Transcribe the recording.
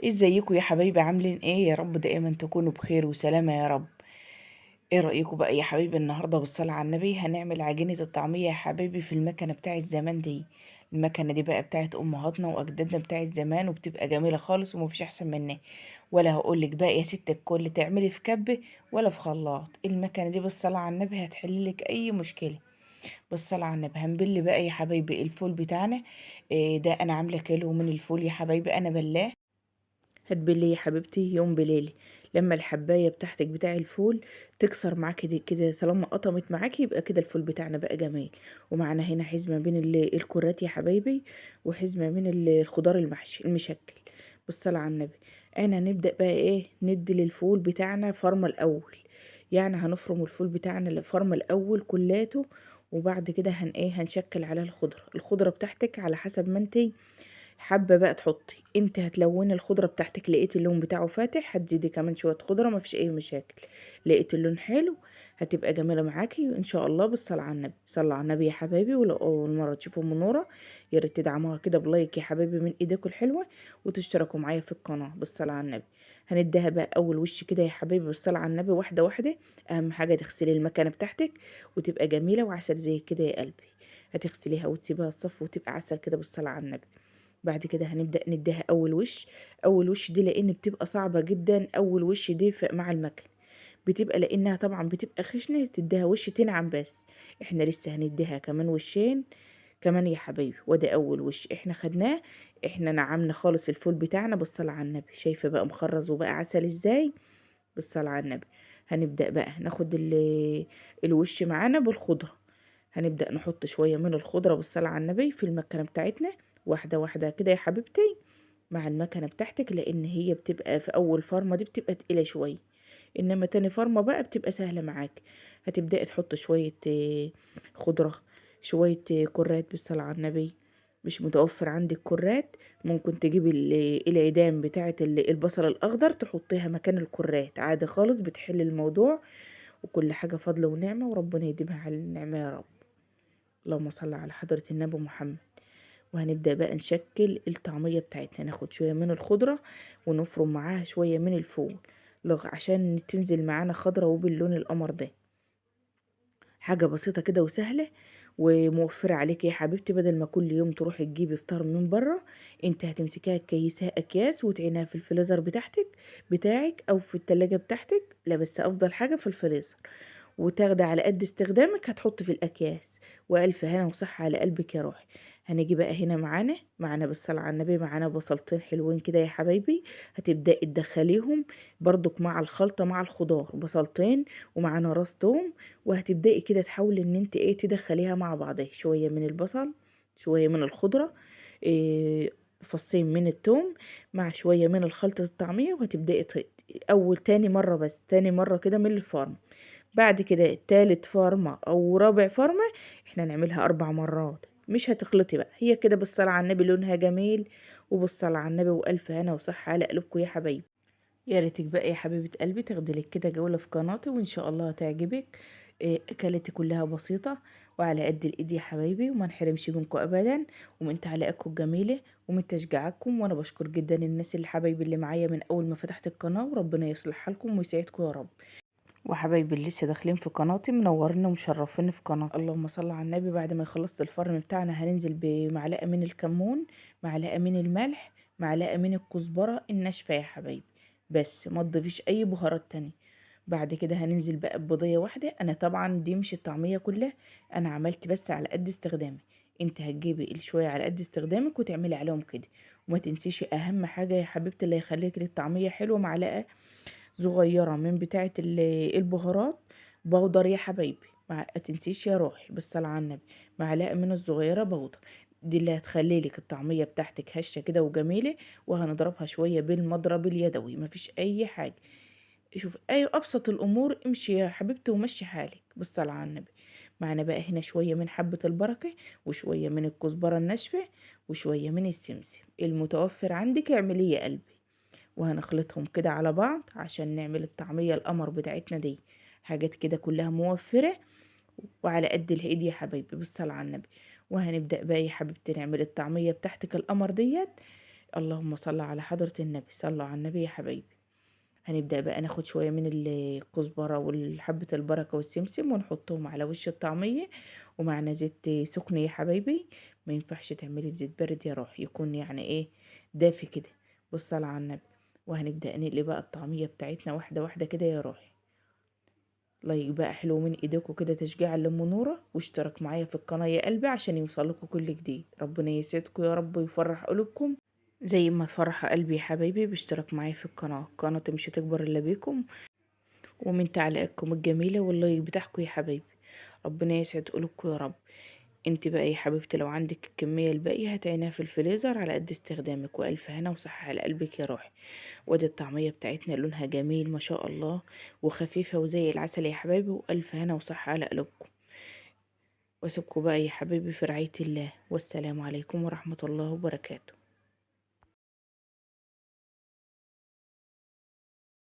ازيكم يا حبايبي؟ عاملين ايه؟ يا رب دائما تكونوا بخير وسلامة يا رب. ايه رأيكم بقى يا حبايبي؟ النهاردة بالصلاة على النبي هنعمل عجينة الطعمية يا حبايبي في المكنة بتاعت زمان دي. المكنة دي بقى بتاعت امهاتنا واجدادنا بتاعت زمان، وبتبقى جميلة خالص ومفيش احسن منها. ولا هقولك بقى يا ست الكل تعملي في كبة ولا في خلاط، المكنة دي بالصلاة على النبي هتحللك اي مشكلة. بالصلاة على النبي هنبل بقى يا حبايبي الفول بتاعنا. إيه ده؟ انا عاملة كيلو من الفول يا حبايبي، انا بلاه. هتبلي يا حبيبتي يوم بليلة لما الحباية بتاعتك بتاع الفول تكسر معاكي دي كده، طالما قطمت معاكي يبقى كده الفول بتاعنا بقى جميل. ومعنا هنا حزمة بين الكرات يا حبايبي، وحزمة من الخضار المحشي المشكل. بالصلاة على النبي. انا نبدأ بقى ايه؟ ندي للفول بتاعنا فرمة الاول. يعني هنفرم الفول بتاعنا الفرمة الاول كلاته، وبعد كده هنشكل عليها الخضرة بتاعتك على حسب ما انتي حابه بقى تحطي. انت هتلوني الخضره بتاعتك، لقيت اللون بتاعه فاتح هتزيدي كمان شويه خضره، مفيش اي مشاكل. لقيت اللون حلو هتبقى جميله معاكي ان شاء الله. بالصلاه على النبي، صلى على النبي يا حبايبي. ولو اول مره تشوفوا منوره يا ريت تدعموها كده بلايك يا حبايبي من ايديكم الحلوه، وتشتركوا معايا في القناه. بالصلاه على النبي. هنديها بقى اول وش كده يا حبايبي بالصلاه على النبي، واحده واحده. اهم حاجه تغسلي المكنه بتاعتك وتبقى جميله وعسل زي كده يا قلبي. هتغسليها وتسيبها الصف وتبقى عسل كده بالصلاه على النبي. بعد كده هنبدأ نديها أول وش. أول وش دي لأن بتبقى صعبة جدا، أول وش دي مع المكن بتبقى، لأنها طبعا بتبقى خشنة تديها وش تنعم بس. احنا لسه هنديها كمان وشين كمان يا حبايبي. وده أول وش احنا خدناه. احنا نعمنا خالص الفول بتاعنا بالصلاة على النبي. شايفة بقى مخرز وبقى عسل ازاي؟ بالصلاة على النبي. هنبدأ بقى ناخد الوش معانا بالخضرة. هنبدأ نحط شوية من الخضرة بالصلاة على النبي في المكنة بتاعتنا، واحدة واحدة كده يا حبيبتي مع المكنة بتاعتك، لأن هي بتبقى في أول فرمة دي بتبقى تقيلة شوية، إنما تاني فرمة بقى بتبقى سهلة معاك. هتبدأي تحط شوية خضرة، شوية كرات بالصلاة على النبي. مش متوفر عندك كرات، ممكن تجيبي العيدان بتاعة البصل الأخضر تحطيها مكان الكرات عادي خالص، بتحل الموضوع. وكل حاجة فضل ونعمة، وربنا يديمها على النعمة يا رب. اللهم صل على حضرة النبي محمد. وهنبدأ بقى نشكل الطعمية بتاعتنا. ناخد شوية من الخضرة ونفرم معاها شوية من الفول عشان تنزل معانا خضرة وباللون القمر ده. حاجة بسيطة كده وسهلة وموفرة عليك يا حبيبتي. بدل ما كل يوم تروحي تجيبي فطار من بره، انت هتمسكيها تكيسها اكياس وتعينها في الفريزر بتاعك او في التلاجة بتاعتك. لا بس افضل حاجة في الفريزر، وتاخدي على قد استخدامك هتحطي في الأكياس. وألف هنا وصحة على قلبك يا روحي. هنيجي بقى هنا معانا بالصلاة على النبي معانا بصلتين حلوين كده يا حبايبي. هتبدأي تدخليهم برضك مع الخلطة مع الخضار، بصلتين ومعانا راس توم. وهتبدأي كده تحاولي ان انت تدخليها مع بعضها، شوية من البصل شوية من الخضرة، إيه فصين من التوم مع شوية من الخلطة الطعمية. وهتبدأي أول تاني مرة، بس تاني مرة كده من الفرن. بعد كده تالت فرمة او رابع فرمة احنا نعملها 4 مرات. مش هتخلطي بقى، هي كده بالصلاة على النبي لونها جميل. وبالصلاة على النبي والف هنا وصحة على قلوبكم يا حبايبي. يا ريتك بقى يا حبيبة قلبي تاخدي لك كده جولة في قناتي وان شاء الله هتعجبك. اكلتي كلها بسيطة وعلى قد الايد يا حبايبي، وما نحرمش منكم ابدا، ومن تعليقاتكم الجميلة ومن تشجيعاتكم. وانا بشكر جدا الناس اللي حبايبي اللي معايا من اول ما فتحت القناة، وربنا يصلح حالكم ويسعدكم يا رب. وحبايبي اللي لسه داخلين في قناتي منورين ومشرفين في قناتي، اللهم صل على النبي. بعد ما يخلص الفرن بتاعنا هننزل بمعلقه من الكمون، معلقه من الملح، معلقه من الكزبره الناشفه يا حبايبي. بس ما تضيفيش اي بهارات تانية. بعد كده هننزل بقى ببضيه واحده. انا طبعا دي مش الطعميه كلها، انا عملت بس على قد استخدامي. انت هتجيبي الشويه على قد استخدامك وتعملي عليهم كده. وما تنسيش اهم حاجه يا حبيبتي اللي هيخليك للطعميه حلوه، معلقه صغيرة من بتاعة البهارات بودر يا حبايبي. ما تنسيش يا روحي بالصلاة على النبي، معلقة من الصغيرة بودر. دي اللي هتخلي لك الطعمية بتاعتك هشة كده وجميلة. وهنضربها شوية بالمضرب اليدوي، مفيش أي حاجة. شوف أي أبسط الأمور، امشي يا حبيبتي ومشي حالك بالصلاة على النبي. معنا بقى هنا شوية من حبة البركة، وشوية من الكزبرة الناشفة، وشوية من السمسم المتوفر عندك اعمليه يا قلبي. وهنخلطهم كده على بعض عشان نعمل الطعمية القمر بتاعتنا دي. حاجات كده كلها موفرة وعلى قد الايد يا حبايبي بالصلاة على النبي. وهنبدأ بقى يا حبيبتي نعمل الطعمية بتاعتك القمر ديت. اللهم صل على حضرة النبي، صلوا على النبي يا حبايبي. هنبدأ بقى ناخد شوية من الكزبرة والحبة البركة والسمسم ونحطهم على وش الطعمية، ومعنا زيت سخن يا حبايبي. ما ينفعش تعملي في زيت بارد يا روح، يكون يعني ايه، دافي كده، بالصلاة على النبي. وهنبدأ نقلي بقى الطعمية بتاعتنا واحدة واحدة كده يا روحي. لايك بقى حلو من ايديكم كده، تشجيع لأم نورة، واشترك معايا في القناة يا قلبي عشان يوصلكوا كل جديد. ربنا يسعدكم يا رب ويفرح قلوبكم زي ما تفرح قلبي يا حبايبي باشتراك معايا في القناة. قناتي مش هتكبر الا بيكم ومن تعليقاتكم الجميلة واللايك بتاعكم يا حبايبي. ربنا يسعد قلوبكم يا رب. انت بقى يا حبيبتي لو عندك الكمية الباقية هتعينها في الفريزر على قد استخدامك، والف هنا وصحة على قلبك يا روحي. وادي الطعمية بتاعتنا لونها جميل ما شاء الله، وخفيفة وزي العسل يا حبايبي، والف هنا وصحة على قلوبكم. واسيبكم بقى يا حبيبي في رعاية الله، والسلام عليكم ورحمة الله وبركاته.